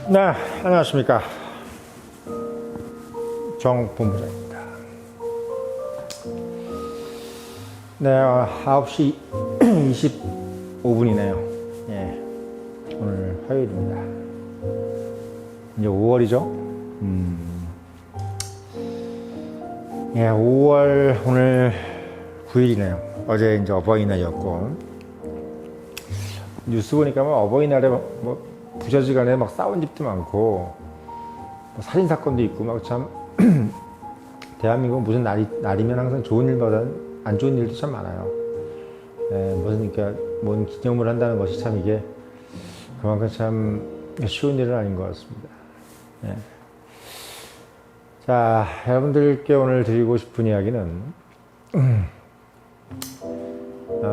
네, 안녕하십니까. 정 본부장입니다. 네, 9시 25분이네요. 예, 오늘 화요일입니다. 이제 5월이죠. 예, 5월 오늘 9일이네요. 어제 이제 어버이날이었고, 뉴스 보니까 뭐 어버이날에 뭐 부자지간에 막 싸운 집도 많고, 뭐 살인 사건도 있고, 막 참 대한민국 무슨 날이면 항상 좋은 일보다는 안 좋은 일도 참 많아요. 예, 무슨 그러니까 뭔 기념을 한다는 것이 참 이게 그만큼 참 쉬운 일은 아닌 것 같습니다. 예. 자, 여러분들께 오늘 드리고 싶은 이야기는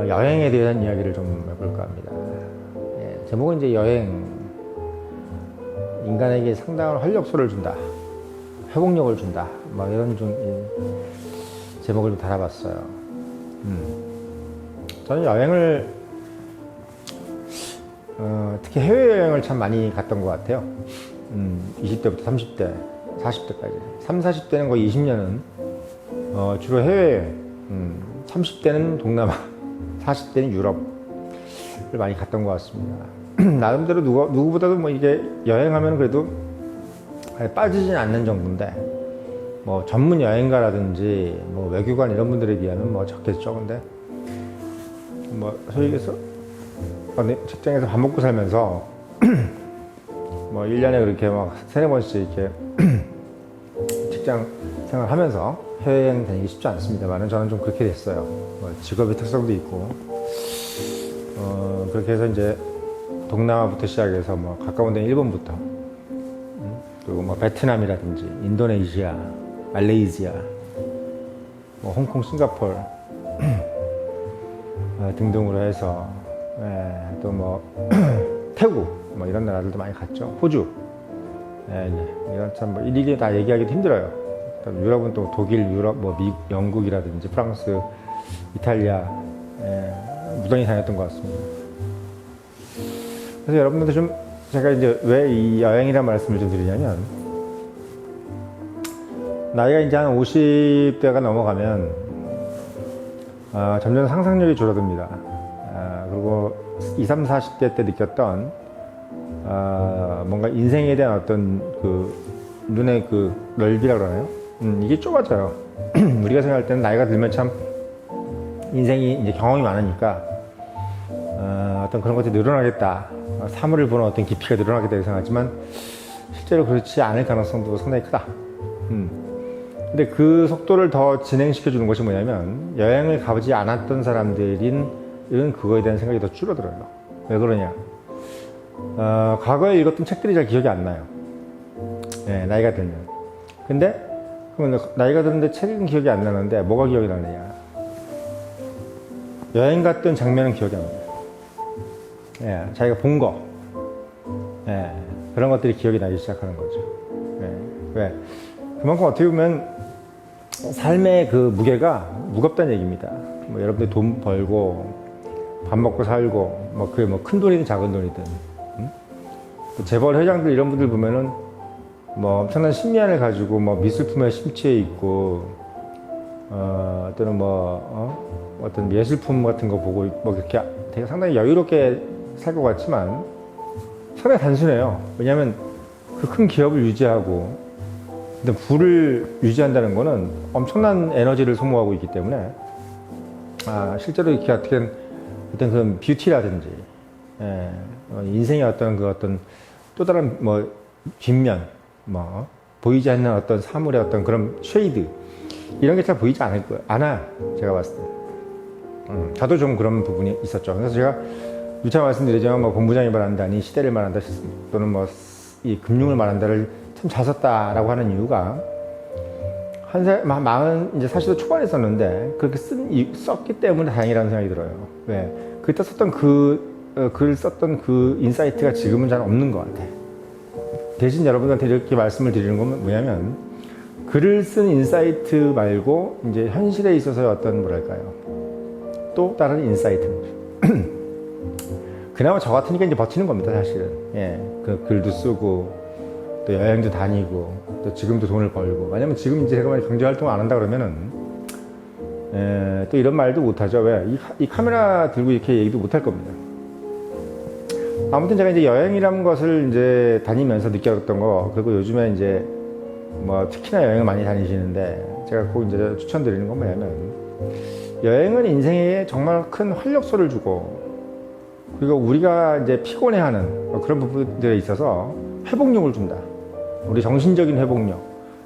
여행에 대한 이야기를 좀 해볼까 합니다. 예, 제목은 이제 여행, 인간에게 상당한 활력소를 준다, 회복력을 준다, 뭐 이런 좀 제목을 좀 달아봤어요. 저는 여행을 특히 해외여행을 참 많이 갔던 것 같아요. 20대부터 30대, 40대까지. 30, 40대는 거의 20년은 주로 해외여행, 30대는 동남아, 40대는 유럽을 많이 갔던 것 같습니다. 나름대로 누구보다도 뭐 이게 여행하면 그래도 빠지진 않는 정도인데, 뭐 전문 여행가라든지 뭐 외교관 이런 분들에 비하면 뭐 적겠죠. 근데 뭐 소위 얘기해서 직장에서 밥 먹고 살면서 뭐 1년에 그렇게 막 세네 번씩 이렇게 직장 생활 하면서 해외여행 다니기 쉽지 않습니다만, 저는 좀 그렇게 됐어요. 뭐 직업의 특성도 있고, 그렇게 해서 이제 동남아부터 시작해서 뭐 가까운 데는 일본부터, 그리고 뭐 베트남이라든지 인도네시아, 말레이시아, 뭐 홍콩, 싱가포르 등등으로 해서, 또 뭐 태국 뭐 이런 나라들도 많이 갔죠. 호주, 이런 참 뭐 일일이 다 얘기하기도 힘들어요. 유럽은 또 독일, 유럽, 뭐 미국, 영국이라든지 프랑스, 이탈리아, 무던히 다녔던 것 같습니다. 그래서 여러분들도 좀, 제가 이제 왜 이 여행이라는 말씀을 좀 드리냐면, 나이가 이제 한 50대가 넘어가면 점점 상상력이 줄어듭니다. 그리고 20, 30, 40대 때 느꼈던 뭔가 인생에 대한 어떤 그 눈의 그 넓이라고 그러나요? 이게 좁아져요. 우리가 생각할 때는 나이가 들면 참 인생이 이제 경험이 많으니까 어떤 그런 것들이 늘어나겠다, 사물을 보는 어떤 깊이가 늘어나겠다 생각하지만, 실제로 그렇지 않을 가능성도 상당히 크다. 근데 그 속도를 더 진행시켜 주는 것이 뭐냐면, 여행을 가보지 않았던 사람들은 그거에 대한 생각이 더 줄어들어요. 왜 그러냐? 과거에 읽었던 책들이 잘 기억이 안 나요. 나이가 들면. 근데 그러면 나이가 드는데 책은 기억이 안 나는데 뭐가 기억이 나느냐? 여행 갔던 장면은 기억이 안 나요. 자기가 본 거, 그런 것들이 기억이 나기 시작하는 거죠. 왜? 그만큼 어떻게 보면 삶의 그 무게가 무겁다는 얘기입니다. 뭐 여러분들 돈 벌고 밥 먹고 살고, 뭐 그게 뭐 큰 돈이든 작은 돈이든, 재벌 회장들 이런 분들 보면은 뭐 엄청난 신미안을 가지고 뭐 미술품에 심취해 있고, 또는 어떤 예술품 같은 거 보고 뭐 그렇게 되게 상당히 여유롭게 살 것 같지만 상당히 단순해요. 왜냐하면 그 큰 기업을 유지하고, 근데 부를 유지한다는 거는 엄청난 에너지를 소모하고 있기 때문에, 실제로 이렇게 어떤 그런 뷰티라든지, 인생의 어떤 또 다른 뭐 뒷면, 뭐 보이지 않는 어떤 사물의 어떤 그런 쉐이드, 이런 게 잘 보이지 않아요. 제가 봤을 때. 저도 좀 그런 부분이 있었죠. 그래서 제가 누차 말씀드리지만, 뭐 본부장이 말한다니 시대를 말한다, 또는 뭐 이 금융을 말한다를 참 잘 썼다라고 하는 이유가, 이제 40대 초반에 썼는데 그렇게 썼기 때문에 다행이라는 생각이 들어요. 왜? 그때 썼던 글을 썼던 그 인사이트가 지금은 잘 없는 것 같아. 대신 여러분들한테 이렇게 말씀을 드리는 건 뭐냐면, 글을 쓴 인사이트 말고 이제 현실에 있어서의 어떤 뭐랄까요, 또 다른 인사이트. 그나마 저 같으니까 이제 버티는 겁니다, 사실은. 그 글도 쓰고, 또 여행도 다니고 또 지금도 돈을 벌고. 왜냐면 지금 이제 제가 만약 경제 활동을 안 한다 그러면은 또 이런 말도 못하죠. 왜? 이 카메라 들고 이렇게 얘기도 못할 겁니다. 아무튼 제가 이제 여행이라는 것을 이제 다니면서 느꼈던 거, 그리고 요즘에 이제 뭐 특히나 여행을 많이 다니시는데 제가 꼭 이제 추천드리는 건 뭐냐면, 여행은 인생에 정말 큰 활력소를 주고, 그리고 우리가 이제 피곤해하는 그런 부분들에 있어서 회복력을 준다. 우리 정신적인 회복력,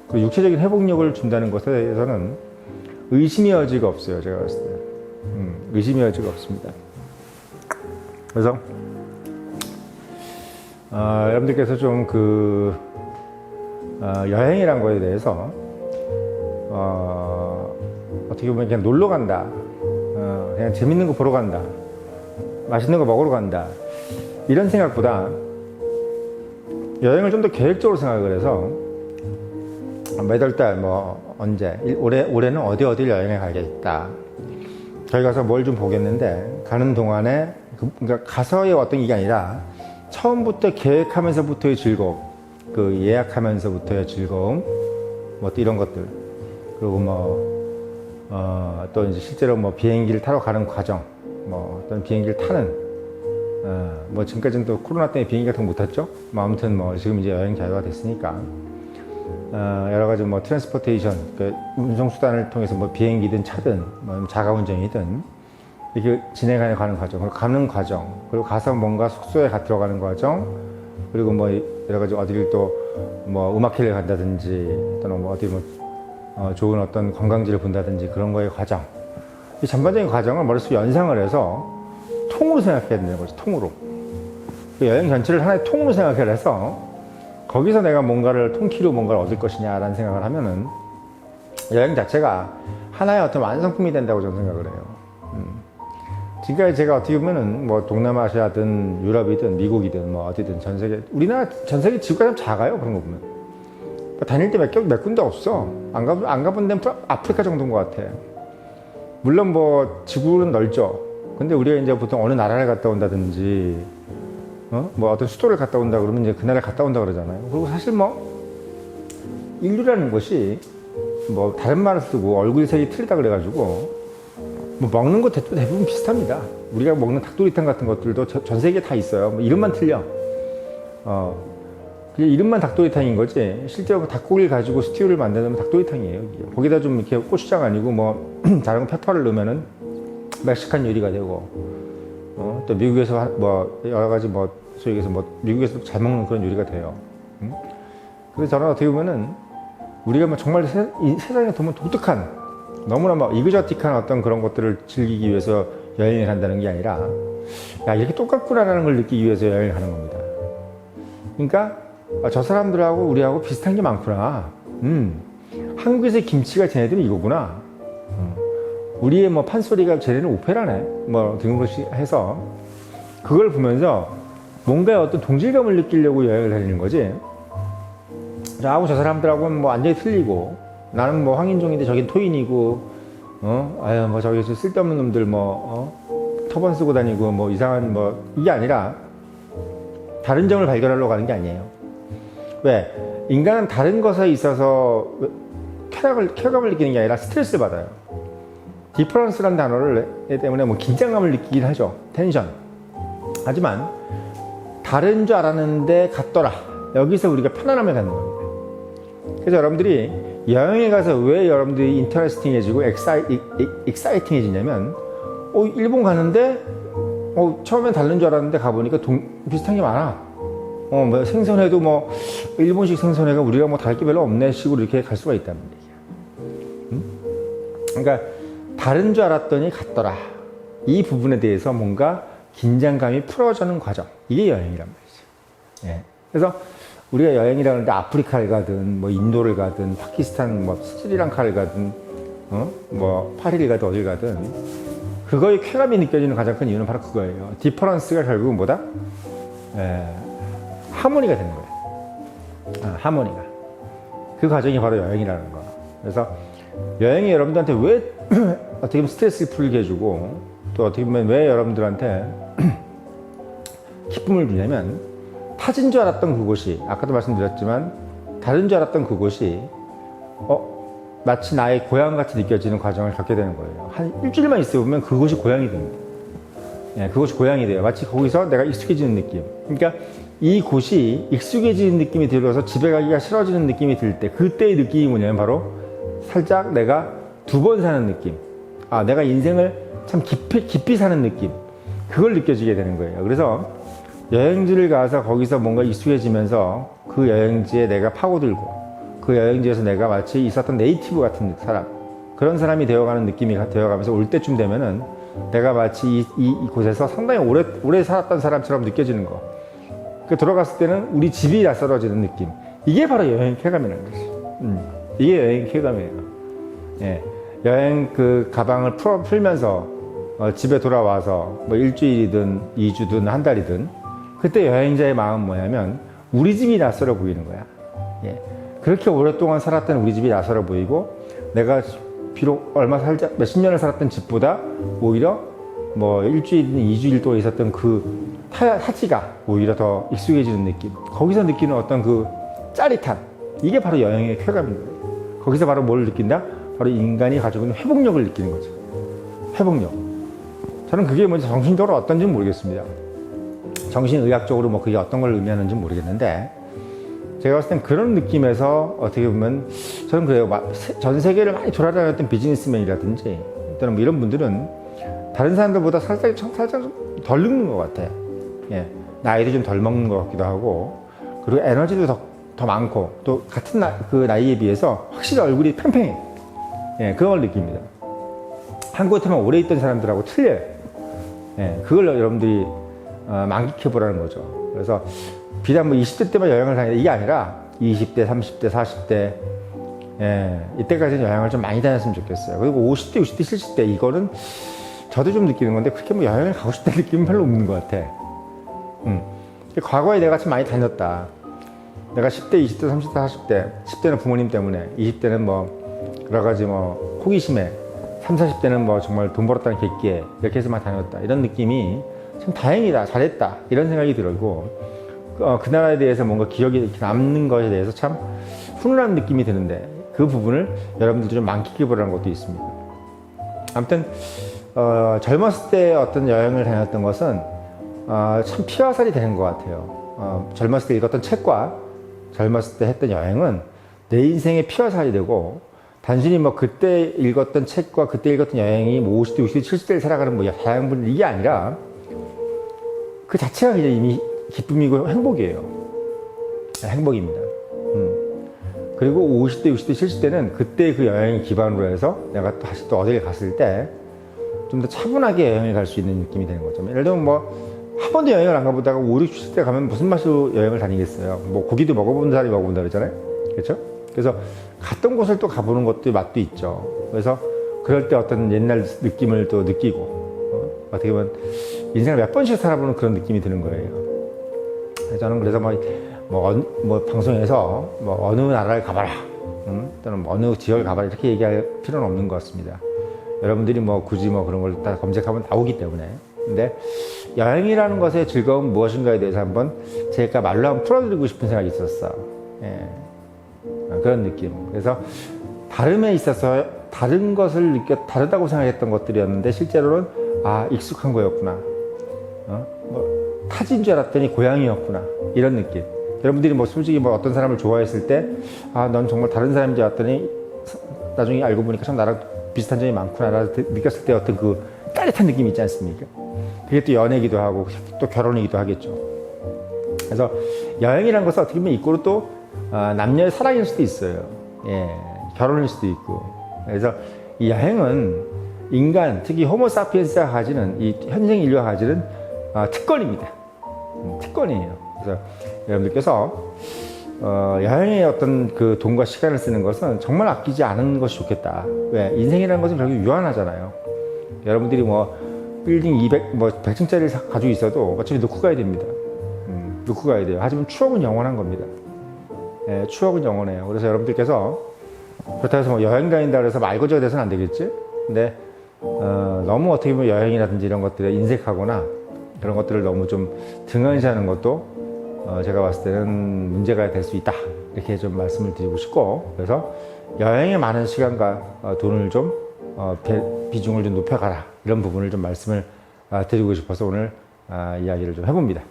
그리고 육체적인 회복력을 준다는 것에 대해서는 의심의 여지가 없어요. 제가 봤을 때 의심의 여지가 없습니다. 그래서 여러분들께서 좀 여행이란 거에 대해서 어떻게 보면 그냥 놀러 간다, 그냥 재밌는 거 보러 간다, 맛있는 거 먹으러 간다, 이런 생각보다 여행을 좀 더 계획적으로 생각을 해서 매달 달 뭐 언제 올해는 어디 여행을 가겠다, 저희 가서 뭘 좀 보겠는데 가는 동안에 그러니까 가서의 어떤 게 아니라 처음부터 계획하면서부터의 즐거움, 그 예약하면서부터의 즐거움, 뭐 또 이런 것들, 그리고 또 이제 실제로 뭐 비행기를 타러 가는 과정, 뭐 어떤 비행기를 타는, 뭐 지금까지는 또 코로나 때문에 비행기 같은 거 못 탔죠. 뭐 아무튼 뭐 지금 이제 여행 자유화 됐으니까 여러 가지 뭐 트랜스포테이션, 그 운송 수단을 통해서 뭐 비행기든 차든 뭐 자가 운전이든 이렇게 진행하는 가는 과정, 그리고 가는 과정, 그리고 가서 뭔가 숙소에 들어가는 과정, 그리고 뭐 여러 가지 어디를 또 뭐 음악회를 간다든지 또는 뭐 어디 좋은 어떤 관광지를 본다든지 그런 거의 과정, 이 전반적인 과정을 머릿속에 연상을 해서 통으로 생각해야 되는 거죠. 통으로. 그 여행 전체를 하나의 통으로 생각을 해서 거기서 내가 뭔가를 통키로 뭔가를 얻을 것이냐라는 생각을 하면은 여행 자체가 하나의 어떤 완성품이 된다고 저는 생각을 해요. 지금까지 제가 어떻게 보면은 뭐 동남아시아든 유럽이든 미국이든 뭐 어디든 전 세계, 우리나라 전 세계 지구가 좀 작아요. 그런 거 보면 다닐 때 몇 군데 없어. 안 가본 데는 아프리카 정도인 것 같아. 물론 뭐 지구는 넓죠. 근데 우리가 이제 보통 어느 나라를 갔다 온다든지 뭐 어떤 수도를 갔다 온다 그러면 이제 그 나라를 갔다 온다 그러잖아요. 그리고 사실 뭐 인류라는 것이 뭐 다른 말을 쓰고 얼굴색이 틀리다 그래가지고 뭐 먹는 거 대부분 비슷합니다. 우리가 먹는 닭도리탕 같은 것들도 전 세계에 다 있어요. 뭐 이름만 틀려. 그게 이름만 닭도리탕인 거지 실제로 닭고기를 가지고 스튜를 만드는 닭도리탕이에요. 거기다 좀 이렇게 고추장 아니고 뭐 다른 페퍼를 넣으면은 멕시칸 요리가 되고, 또 미국에서 뭐 여러 가지 뭐 소위 얘기해서 뭐 미국에서 잘 먹는 그런 요리가 돼요. 그래서 저는 어떻게 보면은 우리가 뭐 정말 이 세상에 보면 독특한, 너무나 막 이그저틱한 어떤 그런 것들을 즐기기 위해서 여행을 한다는 게 아니라, 야, 이렇게 똑같구나라는 걸 느끼기 위해서 여행을 하는 겁니다. 그러니까 저 사람들하고 우리하고 비슷한 게 많구나. 한국에서의 김치가 쟤네들은 이거구나. 우리의 뭐 판소리가 쟤네는 오페라네. 뭐 등으로씩 해서 그걸 보면서 뭔가 어떤 동질감을 느끼려고 여행을 다니는 거지. 저하고 저 사람들하고는 뭐 완전히 틀리고, 나는 뭐 황인종인데 저긴 토인이고, 아유 뭐 저기 쓸데없는 놈들 터번 쓰고 다니고 뭐 이상한 뭐, 이게 아니라 다른 점을 발견하려고 가는 게 아니에요. 왜? 인간은 다른 것에 있어서 쾌감을 느끼는 게 아니라 스트레스를 받아요. 디퍼런스라는 단어를 때문에 뭐 긴장감을 느끼긴 하죠. 텐션. 하지만 다른 줄 알았는데 같더라. 여기서 우리가 편안함을 갖는 겁니다. 그래서 여러분들이 여행에 가서 왜 여러분들이 인터레스팅해지고 익사이팅해지냐면, 일본 가는데 처음엔 다른 줄 알았는데 가보니까 비슷한 게 많아. 뭐 생선회도 뭐 일본식 생선회가 우리가 뭐 다를 게 별로 없네 식으로 이렇게 갈 수가 있다는 얘기야. 그러니까 다른 줄 알았더니 같더라. 이 부분에 대해서 뭔가 긴장감이 풀어지는 과정, 이게 여행이란 말이죠. 예. 그래서 우리가 여행이라고 하는데 아프리카를 가든 뭐 인도를 가든 파키스탄 뭐 스리랑카를 가든 뭐 파리를 가든 어딜 가든 그거의 쾌감이 느껴지는 가장 큰 이유는 바로 그거예요. 디퍼런스가 결국은 뭐다? 하모니가 되는 거예요. 하모니가. 그 과정이 바로 여행이라는 거. 그래서 여행이 여러분들한테 왜 어떻게 보면 스트레스를 풀게 해주고, 또 어떻게 보면 왜 여러분들한테 기쁨을 주냐면, 타진 줄 알았던 그곳이, 아까도 말씀드렸지만 다른 줄 알았던 그곳이 마치 나의 고향같이 느껴지는 과정을 겪게 되는 거예요. 한 일주일만 있어 보면 그곳이 고향이 됩니다. 예, 그곳이 고향이 돼요. 마치 거기서 내가 익숙해지는 느낌. 그러니까 이 곳이 익숙해지는 느낌이 들어서 집에 가기가 싫어지는 느낌이 들 때, 그때의 느낌이 뭐냐면 바로 살짝 내가 두 번 사는 느낌. 아, 내가 인생을 참 깊이 사는 느낌. 그걸 느껴지게 되는 거예요. 그래서 여행지를 가서 거기서 뭔가 익숙해지면서 그 여행지에 내가 파고들고, 그 여행지에서 내가 마치 있었던 네이티브 같은 사람, 그런 사람이 되어가는 느낌이 되어가면서 올 때쯤 되면은 내가 마치 이 곳에서 상당히 오래 살았던 사람처럼 느껴지는 거. 그 돌아갔을 때는 우리 집이 낯설어지는 느낌. 이게 바로 여행 쾌감이라는 거지. 이게 여행 쾌감이에요. 예. 여행 그 가방을 풀면서 집에 돌아와서 뭐 일주일이든 2주든 한 달이든, 그때 여행자의 마음 뭐냐면 우리 집이 낯설어 보이는 거야. 예. 그렇게 오랫동안 살았던 우리 집이 낯설어 보이고, 내가 비록 몇십 년을 살았던 집보다 오히려 뭐 일주일이든 2주일 동안 있었던 그 타지가 오히려 더 익숙해지는 느낌. 거기서 느끼는 어떤 그 짜릿함. 이게 바로 여행의 쾌감인 거예요. 거기서 바로 뭘 느낀다? 바로 인간이 가지고 있는 회복력을 느끼는 거죠. 회복력. 저는 그게 뭔지 정신적으로 어떤지는 모르겠습니다. 정신의학적으로 뭐 그게 어떤 걸 의미하는지 모르겠는데, 제가 봤을 땐 그런 느낌에서 어떻게 보면 저는 그래요. 전 세계를 많이 돌아다녔던 비즈니스맨이라든지 또는 뭐 이런 분들은 다른 사람들보다 살짝 덜 늙는 것 같아요. 예. 나이도 좀 덜 먹는 것 같기도 하고, 그리고 에너지도 더 많고, 또 같은 그 나이에 비해서 확실히 얼굴이 팽팽해. 예, 그걸 느낍니다. 한 곳에만 오래 있던 사람들하고 틀려요. 예, 그걸 여러분들이 만끽해 보라는 거죠. 그래서 비단 뭐 20대 때만 여행을 다니다 이게 아니라 20대, 30대, 40대, 예, 이때까지는 여행을 좀 많이 다녔으면 좋겠어요. 그리고 50대, 60대, 70대 이거는 저도 좀 느끼는 건데, 그렇게 뭐 여행을 가고 싶다는 느낌은 별로 없는 것 같아. 과거에 내가 참 많이 다녔다. 내가 10대, 20대, 30대, 40대, 10대는 부모님 때문에, 20대는 뭐 여러 가지 뭐 호기심에, 30, 40대는 뭐 정말 돈 벌었다는 객기에 이렇게 해서만 다녔다. 이런 느낌이 참 다행이다, 잘했다, 이런 생각이 들고, 그 나라에 대해서 뭔가 기억이 이렇게 남는 것에 대해서 참 훈훈한 느낌이 드는데, 그 부분을 여러분들도 좀 만끽해 보라는 것도 있습니다. 아무튼 젊었을 때 어떤 여행을 다녔던 것은 참 피와살이 되는 것 같아요. 젊었을 때 읽었던 책과 젊었을 때 했던 여행은 내 인생의 피와살이 되고, 단순히 뭐 그때 읽었던 책과 그때 읽었던 여행이 뭐 50대, 60대, 70대를 살아가는 뭐 다양한 이게 아니라 그 자체가 그냥 이미 기쁨이고 행복이에요. 행복입니다. 그리고 50대, 60대, 70대는 그때 그 여행을 기반으로 해서 내가 다시 또 어딜 갔을 때 좀 더 차분하게 여행을 갈 수 있는 느낌이 되는 거죠. 예를 들면 뭐 한 번도 여행을 안 가보다가 5, 6, 70대 가면 무슨 맛으로 여행을 다니겠어요. 뭐 고기도 먹어본 사람이 먹어본다 그러잖아요. 그렇죠? 그래서 갔던 곳을 또 가보는 것도 맛도 있죠. 그래서 그럴 때 어떤 옛날 느낌을 또 느끼고, 어떻게 보면 인생을 몇 번씩 살아보는 그런 느낌이 드는 거예요. 저는 그래서 뭐 방송에서 뭐 어느 나라를 가봐라, 또는 뭐 어느 지역을 가봐라 이렇게 얘기할 필요는 없는 것 같습니다. 여러분들이 뭐 굳이 뭐 그런 걸 다 검색하면 나오기 때문에. 근데 여행이라는 것의 즐거움 무엇인가에 대해서 한번 제가 말로 한번 풀어드리고 싶은 생각이 있었어. 예. 그런 느낌. 그래서 다름에 있어서 다른 것을 다르다고 생각했던 것들이었는데 실제로는 익숙한 거였구나. 뭐 타지인 줄 알았더니 고향이었구나. 이런 느낌. 여러분들이 뭐 솔직히 뭐 어떤 사람을 좋아했을 때, 넌 정말 다른 사람인 줄 알았더니 나중에 알고 보니까 참 나랑 비슷한 점이 많구나라고 느꼈을 때 어떤 그 짜릿한 느낌이 있지 않습니까? 그게 또 연애기도 하고 또 결혼이기도 하겠죠. 그래서 여행이라는 것은 어떻게 보면 이꼬로 또 남녀의 사랑일 수도 있어요. 예, 결혼일 수도 있고. 그래서 이 여행은 인간, 특히 호모사피엔스가 가지는, 이 현생 인류가 가지는 특권입니다. 특권이에요. 그래서 여러분들께서 여행에 어떤 그 돈과 시간을 쓰는 것은 정말 아끼지 않은 것이 좋겠다. 왜? 인생이라는 것은 결국 유한하잖아요. 여러분들이 뭐 빌딩 100층짜리를 가지고 있어도 어차피 놓고 가야 됩니다. 놓고 가야 돼요. 하지만 추억은 영원한 겁니다. 예, 추억은 영원해요. 그래서 여러분들께서 그렇다고 해서 뭐 여행 다닌다 그래서 말 거저가 돼서는 안 되겠지? 근데 너무 어떻게 보면 여행이라든지 이런 것들에 인색하거나 그런 것들을 너무 좀 등한시하는 것도 제가 봤을 때는 문제가 될 수 있다 이렇게 좀 말씀을 드리고 싶고, 그래서 여행에 많은 시간과 돈을 좀 비중을 좀 높여가라 이런 부분을 좀 말씀을 드리고 싶어서 오늘 이야기를 좀 해봅니다.